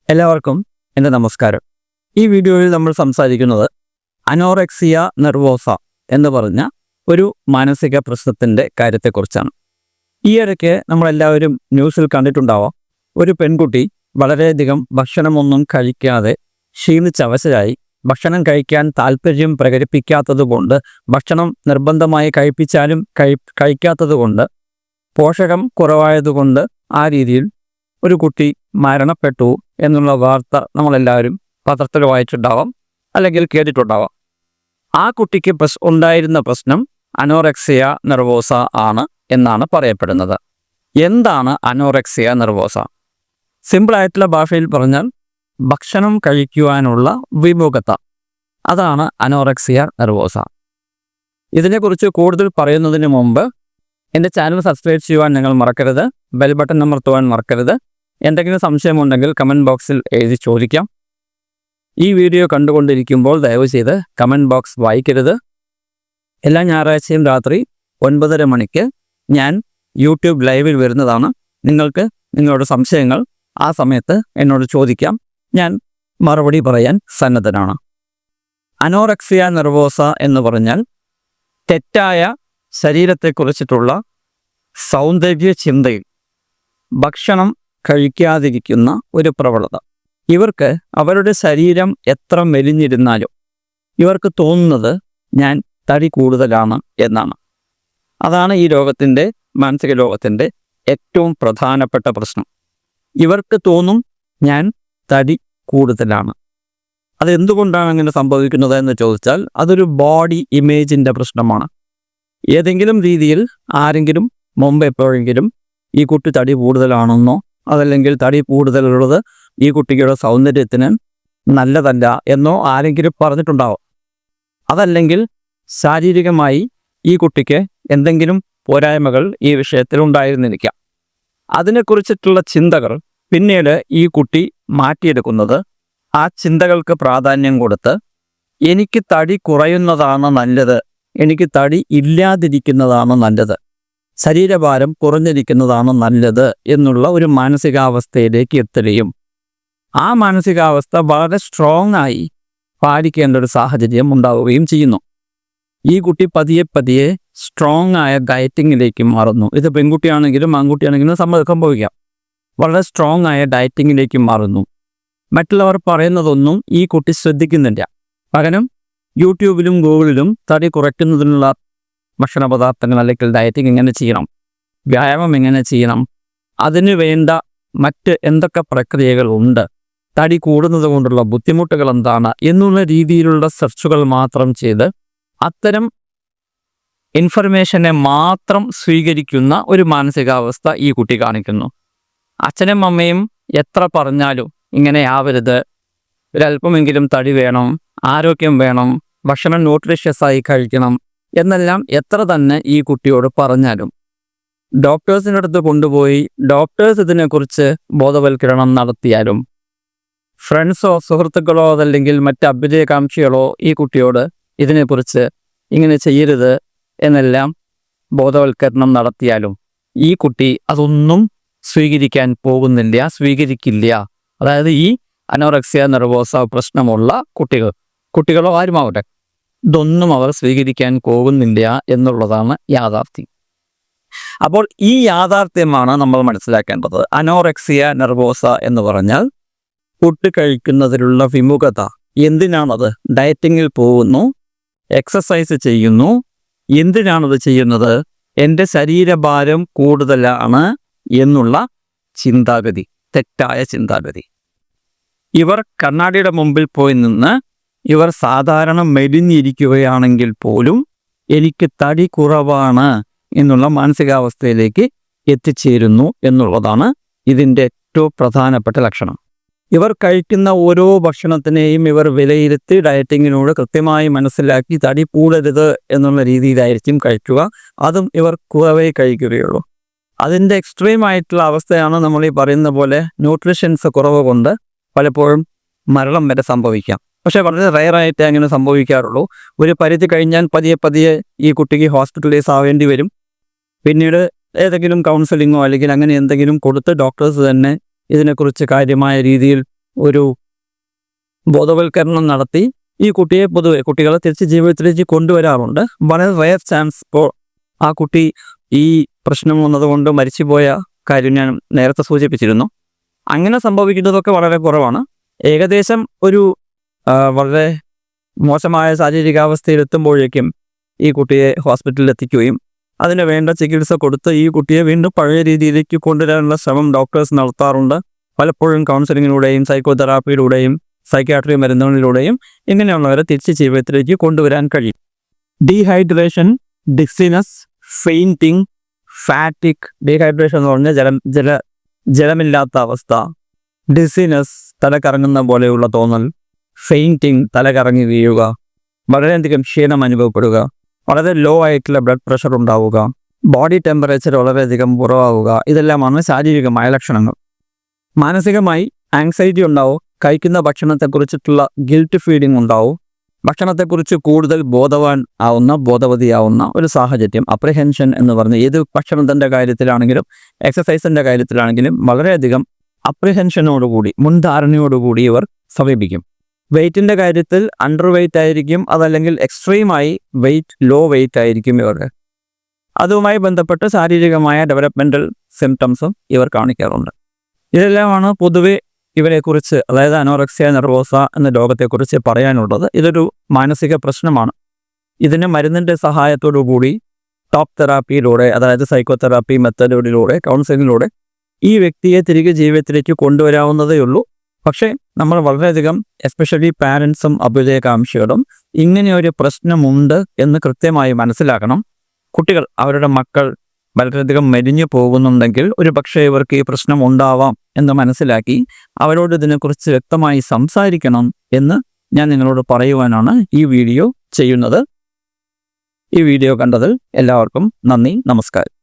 എല്ലാവർക്കും എൻ്റെ നമസ്കാരം. ഈ വീഡിയോയിൽ നമ്മൾ സംസാരിക്കുന്നത് അനോറെക്സിയ നെർവോസ എന്ന് പറഞ്ഞ ഒരു മാനസിക പ്രശ്നത്തിൻ്റെ കാര്യത്തെക്കുറിച്ചാണ്. ഈയിടയ്ക്ക് നമ്മളെല്ലാവരും ന്യൂസിൽ കണ്ടിട്ടുണ്ടാവാം, ഒരു പെൺകുട്ടി വളരെയധികം ഭക്ഷണമൊന്നും കഴിക്കാതെ ക്ഷീണിച്ചവശരായി ഭക്ഷണം കഴിക്കാൻ താല്പര്യം പ്രകടിപ്പിക്കാത്തതുകൊണ്ട്, ഭക്ഷണം നിർബന്ധമായി കഴിപ്പിച്ചാലും കഴിക്കാത്തതുകൊണ്ട്, പോഷകം കുറവായതുകൊണ്ട് ആ രീതിയിൽ ഒരു കുട്ടി മരണപ്പെട്ടു എന്നുള്ള വാർത്ത നമ്മളെല്ലാവരും പത്രത്തിൽ വായിച്ചിട്ടുണ്ടാവാം, അല്ലെങ്കിൽ കേട്ടിട്ടുണ്ടാവാം. ആ കുട്ടിക്ക് ഉണ്ടായിരുന്ന പ്രശ്നം അനോറെക്സിയ നെർവോസ ആണ് എന്നാണ് പറയപ്പെടുന്നത്. എന്താണ് അനോറെക്സിയ നെർവോസ? സിമ്പിളായിട്ടുള്ള ഭാഷയിൽ പറഞ്ഞാൽ ഭക്ഷണം കഴിക്കുവാനുള്ള വിമുഖത, അതാണ് അനോറെക്സിയ നെർവോസ. ഇതിനെക്കുറിച്ച് കൂടുതൽ പറയുന്നതിന് മുമ്പ് എൻ്റെ ചാനൽ സബ്സ്ക്രൈബ് ചെയ്യുവാൻ നിങ്ങൾ മറക്കരുത്, ബെൽ ബട്ടൺ അമർത്തുവാൻ മറക്കരുത്. എന്തെങ്കിലും സംശയമുണ്ടെങ്കിൽ കമൻറ്റ് ബോക്സിൽ എഴുതി ചോദിക്കാം. ഈ വീഡിയോ കണ്ടുകൊണ്ടിരിക്കുമ്പോൾ ദയവ് ചെയ്ത് കമൻറ്റ് ബോക്സ് വായിക്കരുത്. എല്ലാ ഞായറാഴ്ചയും രാത്രി 9:30 മണിക്ക് ഞാൻ യൂട്യൂബ് ലൈവിൽ വരുന്നതാണ്. നിങ്ങൾക്ക് നിങ്ങളുടെ സംശയങ്ങൾ ആ സമയത്ത് എന്നോട് ചോദിക്കാം, ഞാൻ മറുപടി പറയാൻ സന്നദ്ധനാണ്. അനോറെക്സിയ നെർവോസ എന്ന് പറഞ്ഞാൽ തെറ്റായ ശരീരത്തെക്കുറിച്ചിട്ടുള്ള സൗന്ദര്യ ചിന്തയിൽ ഭക്ഷണം കഴിക്കാതിരിക്കുന്ന ഒരു പ്രവണത. ഇവർക്ക് അവരുടെ ശരീരം എത്ര മെലിഞ്ഞിരുന്നാലും ഇവർക്ക് തോന്നുന്നത് ഞാൻ തടി കൂടുതലാണ് എന്നാണ്. അതാണ് ഈ രോഗത്തിൻ്റെ, മാനസിക രോഗത്തിൻ്റെ ഏറ്റവും പ്രധാനപ്പെട്ട പ്രശ്നം. ഇവർക്ക് തോന്നും ഞാൻ തടി കൂടുതലാണ്. അതെന്തുകൊണ്ടാണ് അങ്ങനെ സംഭവിക്കുന്നത് എന്ന് ചോദിച്ചാൽ അതൊരു ബോഡി ഇമേജിൻ്റെ പ്രശ്നമാണ്. ഏതെങ്കിലും രീതിയിൽ ആരെങ്കിലും മുമ്പ് എപ്പോഴെങ്കിലും ഈ കുട്ടി തടി കൂടുതലാണെന്നോ അതല്ലെങ്കിൽ തടി കൂടുതലുള്ളത് ഈ കുട്ടിയുടെ സൗന്ദര്യത്തിന് നല്ലതല്ല എന്നോ ആരെങ്കിലും പറഞ്ഞിട്ടുണ്ടാവും. അതല്ലെങ്കിൽ ശാരീരികമായി ഈ കുട്ടിക്ക് എന്തെങ്കിലും പോരായ്മകൾ ഈ വിഷയത്തിൽ ഉണ്ടായിരുന്നിരിക്കാം. അതിനെക്കുറിച്ചിട്ടുള്ള ചിന്തകൾ പിന്നീട് ഈ കുട്ടി മാറ്റിയെടുക്കുന്നത് ആ ചിന്തകൾക്ക് പ്രാധാന്യം കൊടുത്ത് എനിക്ക് തടി കുറയുന്നതാണ് നല്ലത്, എനിക്ക് തടി ഇല്ലാതിരിക്കുന്നതാണ് നല്ലത്, ശരീരഭാരം കുറഞ്ഞിരിക്കുന്നതാണ് നല്ലത് എന്നുള്ള ഒരു മാനസികാവസ്ഥയിലേക്ക് എത്തുകയും ആ മാനസികാവസ്ഥ വളരെ സ്ട്രോങ് ആയി പാലിക്കേണ്ട ഒരു സാഹചര്യം ഉണ്ടാവുകയും ചെയ്യുന്നു. ഈ കുട്ടി പതിയെ പതിയെ സ്ട്രോങ് ആയ ഡയറ്റിങ്ങിലേക്ക് മാറുന്നു. ഇത് പെൺകുട്ടിയാണെങ്കിലും ആൺകുട്ടിയാണെങ്കിലും സംഭവിക്കാം. വളരെ സ്ട്രോങ് ആയ ഡയറ്റിങ്ങിലേക്ക് മാറുന്നു. മറ്റുള്ളവർ പറയുന്നതൊന്നും ഈ കുട്ടി ശ്രദ്ധിക്കുന്നില്ല. പകരം യൂട്യൂബിലും ഗൂഗിളിലും തടി കുറയ്ക്കുന്നതിനുള്ള ഭക്ഷണ പദാർത്ഥങ്ങൾ അല്ലെങ്കിൽ ഡയറ്റിംഗ് എങ്ങനെ ചെയ്യണം, വ്യായാമം എങ്ങനെ ചെയ്യണം, അതിനു വേണ്ട മറ്റ് എന്തൊക്കെ പ്രക്രിയകളുണ്ട്, തടി കൂടുന്നത് കൊണ്ടുള്ള ബുദ്ധിമുട്ടുകൾ എന്താണ് എന്നുള്ള രീതിയിലുള്ള സെർച്ചുകൾ മാത്രം ചെയ്ത് അത്തരം ഇൻഫർമേഷനെ മാത്രം സ്വീകരിക്കുന്ന ഒരു മാനസികാവസ്ഥ ഈ കുട്ടി കാണിക്കുന്നു. അച്ഛനും അമ്മയും എത്ര പറഞ്ഞാലും ഇങ്ങനെ ആവരുത്, ഒരല്പമെങ്കിലും തടി വേണം, ആരോഗ്യം വേണം, ഭക്ഷണം ന്യൂട്രീഷ്യസ് ആയി കഴിക്കണം എന്നെല്ലാം എത്ര തന്നെ ഈ കുട്ടിയോട് പറഞ്ഞാലും, ഡോക്ടേഴ്സിൻ്റെ അടുത്ത് കൊണ്ടുപോയി ഡോക്ടേഴ്സ് ഇതിനെക്കുറിച്ച് ബോധവൽക്കരണം നടത്തിയാലും, ഫ്രണ്ട്സോ സുഹൃത്തുക്കളോ അതല്ലെങ്കിൽ മറ്റ് അഭ്യുദയകാംക്ഷികളോ ഈ കുട്ടിയോട് ഇതിനെക്കുറിച്ച് ഇങ്ങനെ ചെയ്യരുത് എന്നെല്ലാം ബോധവൽക്കരണം നടത്തിയാലും ഈ കുട്ടി അതൊന്നും സ്വീകരിക്കില്ല. അതായത് ഈ അനോറെക്സിയ നെർവോസ പ്രശ്നമുള്ള കുട്ടികളോ ആരുമാവട്ടെ, ഇതൊന്നും അവർ സ്വീകരിക്കാൻ പോകുന്നില്ല എന്നുള്ളതാണ് യാഥാർത്ഥ്യം. അപ്പോൾ ഈ യാഥാർത്ഥ്യമാണ് നമ്മൾ മനസ്സിലാക്കേണ്ടത്. അനോറെക്സിയ നെർവോസ എന്ന് പറഞ്ഞാൽ ഫുഡ് കഴിക്കുന്നതിലുള്ള വിമുഖത. എന്തിനാണത്? ഡയറ്റിങ്ങിൽ പോകുന്നു, എക്സസൈസ് ചെയ്യുന്നു. എന്തിനാണത് ചെയ്യുന്നത്? എൻ്റെ ശരീരഭാരം കൂടുതലാണ് എന്നുള്ള ചിന്താഗതി, തെറ്റായ ചിന്താഗതി. ഇവർ കണ്ണാടിയുടെ മുമ്പിൽ പോയി നിന്ന് ഇവർ സാധാരണ മെലിഞ്ഞിരിക്കുകയാണെങ്കിൽ പോലും എനിക്ക് തടി കുറവാണ് എന്നുള്ള മാനസികാവസ്ഥയിലേക്ക് എത്തിച്ചേരുന്നു എന്നുള്ളതാണ് ഇതിൻ്റെ ഏറ്റവും പ്രധാനപ്പെട്ട ലക്ഷണം. ഇവർ കഴിക്കുന്ന ഓരോ ഭക്ഷണത്തിനെയും ഇവർ വിലയിരുത്തി ഡയറ്റിങ്ങിനോട് കൃത്യമായി മനസ്സിലാക്കി തടി കൂടരുത് എന്നുള്ള രീതിയിലായിരിക്കും കഴിക്കുക. അതും ഇവർ കുറവേ കഴിക്കുകയുള്ളൂ. അതിൻ്റെ എക്സ്ട്രീം ആയിട്ടുള്ള അവസ്ഥയാണ് നമ്മൾ ഈ പറയുന്ന പോലെ ന്യൂട്രീഷ്യൻസ് കുറവ് കൊണ്ട് പലപ്പോഴും മരണം വരെ സംഭവിക്കാം. പക്ഷേ വളരെ റയറായിട്ട് അങ്ങനെ സംഭവിക്കാറുള്ളൂ. ഒരു പരിധി കഴിഞ്ഞാൽ പതിയെ പതിയെ ഈ കുട്ടിക്ക് ഹോസ്പിറ്റലൈസ് ആവേണ്ടി വരും. പിന്നീട് ഏതെങ്കിലും കൗൺസിലിങ്ങോ അല്ലെങ്കിൽ അങ്ങനെ എന്തെങ്കിലും കൊടുത്ത് ഡോക്ടേഴ്സ് തന്നെ ഇതിനെക്കുറിച്ച് കാര്യമായ രീതിയിൽ ഒരു ബോധവൽക്കരണം നടത്തി ഈ കുട്ടിയെ പൊതുവെ കുട്ടികളെ തിരിച്ച് ജീവിതത്തിലേക്ക് കൊണ്ടുവരാറുണ്ട്. വളരെ റയർ ചാൻസ്. ഇപ്പോൾ ആ കുട്ടി ഈ പ്രശ്നം വന്നതുകൊണ്ട് മരിച്ചുപോയ കാര്യം ഞാൻ നേരത്തെ സൂചിപ്പിച്ചിരുന്നു. അങ്ങനെ സംഭവിക്കുന്നതൊക്കെ വളരെ കുറവാണ്. ഏകദേശം ഒരു വളരെ മോശമായ ശാരീരികാവസ്ഥയിൽ എത്തുമ്പോഴേക്കും ഈ കുട്ടിയെ ഹോസ്പിറ്റലിൽ എത്തിക്കുകയും അതിന് വേണ്ട ചികിത്സ കൊടുത്ത് ഈ കുട്ടിയെ വീണ്ടും പഴയ രീതിയിലേക്ക് കൊണ്ടുവരാനുള്ള ശ്രമം ഡോക്ടേഴ്സ് നടത്താറുണ്ട്. പലപ്പോഴും കൗൺസിലിങ്ങിലൂടെയും സൈക്കോതെറാപ്പിയിലൂടെയും സൈക്യാട്രി മരുന്നുകളിലൂടെയും ഇങ്ങനെയുള്ളവരെ തിരിച്ച് ജീവിതത്തിലേക്ക് കൊണ്ടുവരാൻ കഴിയും. Dehydration, dizziness, fainting, ഫാറ്റിക്. ഡീഹൈഡ്രേഷൻ എന്ന് പറഞ്ഞാൽ ജലമില്ലാത്ത അവസ്ഥ. ഡിസിനസ്, തലകറങ്ങുന്ന പോലെയുള്ള തോന്നൽ. ഫെയിൻറ്റിങ്, തലകറങ്ങി വീഴുക. വളരെയധികം ക്ഷീണം അനുഭവപ്പെടുക. വളരെ ലോ ആയിട്ടുള്ള ബ്ലഡ് പ്രഷർ ഉണ്ടാവുക. ബോഡി ടെമ്പറേച്ചർ വളരെയധികം കുറവാവുക. ഇതെല്ലാമാണ് ശാരീരികമായ ലക്ഷണങ്ങൾ. മാനസികമായി ആങ്സൈറ്റി ഉണ്ടാവും. കഴിക്കുന്ന ഭക്ഷണത്തെക്കുറിച്ചിട്ടുള്ള ഗിൽറ്റ് ഫീലിംഗ് ഉണ്ടാവും. ഭക്ഷണത്തെക്കുറിച്ച് കൂടുതൽ ബോധവതിയാവുന്ന ഒരു സാഹചര്യം. അപ്രിഹെൻഷൻ എന്ന് പറഞ്ഞ ഏത് ഭക്ഷണത്തിൻ്റെ കാര്യത്തിലാണെങ്കിലും എക്സസൈസിൻ്റെ കാര്യത്തിലാണെങ്കിലും വളരെയധികം അപ്രിഹെൻഷനോടുകൂടി, മുൻധാരണയോടുകൂടി ഇവർ സമീപിക്കും. വെയ്റ്റിൻ്റെ കാര്യത്തിൽ അണ്ടർ വെയ്റ്റ് ആയിരിക്കും, അതല്ലെങ്കിൽ എക്സ്ട്രീമായി ലോ വെയ്റ്റ് ആയിരിക്കും ഇവർക്ക്. അതുമായി ബന്ധപ്പെട്ട് ശാരീരികമായ ഡെവലപ്മെൻറ്റൽ സിംറ്റംസും ഇവർ കാണിക്കാറുണ്ട്. ഇതെല്ലാമാണ് പൊതുവെ ഇവരെക്കുറിച്ച്, അതായത് അനോറക്സിയ നെർവോസ എന്ന രോഗത്തെക്കുറിച്ച് പറയാനുള്ളത്. ഇതൊരു മാനസിക പ്രശ്നമാണ്. ഇതിന് മരുന്നിൻ്റെ സഹായത്തോടു കൂടി ടോപ്പ് തെറാപ്പിയിലൂടെ, അതായത് സൈക്കോതെറാപ്പി മെത്തഡിലൂടെ, കൗൺസിലിങ്ങിലൂടെ ഈ വ്യക്തിയെ തിരികെ ജീവിതത്തിലേക്ക് കൊണ്ടുവരാവുന്നതേ ഉള്ളൂ. പക്ഷേ നമ്മൾ വളരെയധികം, എസ്പെഷ്യലി പാരൻസും അഭ്യുദയകാംക്ഷികളും ഇങ്ങനെയൊരു പ്രശ്നമുണ്ട് എന്ന് കൃത്യമായി മനസ്സിലാക്കണം. കുട്ടികൾ, അവരുടെ മക്കൾ വളരെയധികം മെലിഞ്ഞു പോകുന്നുണ്ടെങ്കിൽ ഒരു പക്ഷേ ഇവർക്ക് ഈ പ്രശ്നം ഉണ്ടാവാം എന്ന് മനസ്സിലാക്കി അവരോട് ഇതിനെക്കുറിച്ച് വ്യക്തമായി സംസാരിക്കണം എന്ന് ഞാൻ നിങ്ങളോട് പറയുവാനാണ് ഈ വീഡിയോ ചെയ്യുന്നത്. ഈ വീഡിയോ കണ്ടതിൽ എല്ലാവർക്കും നന്ദി, നമസ്കാരം.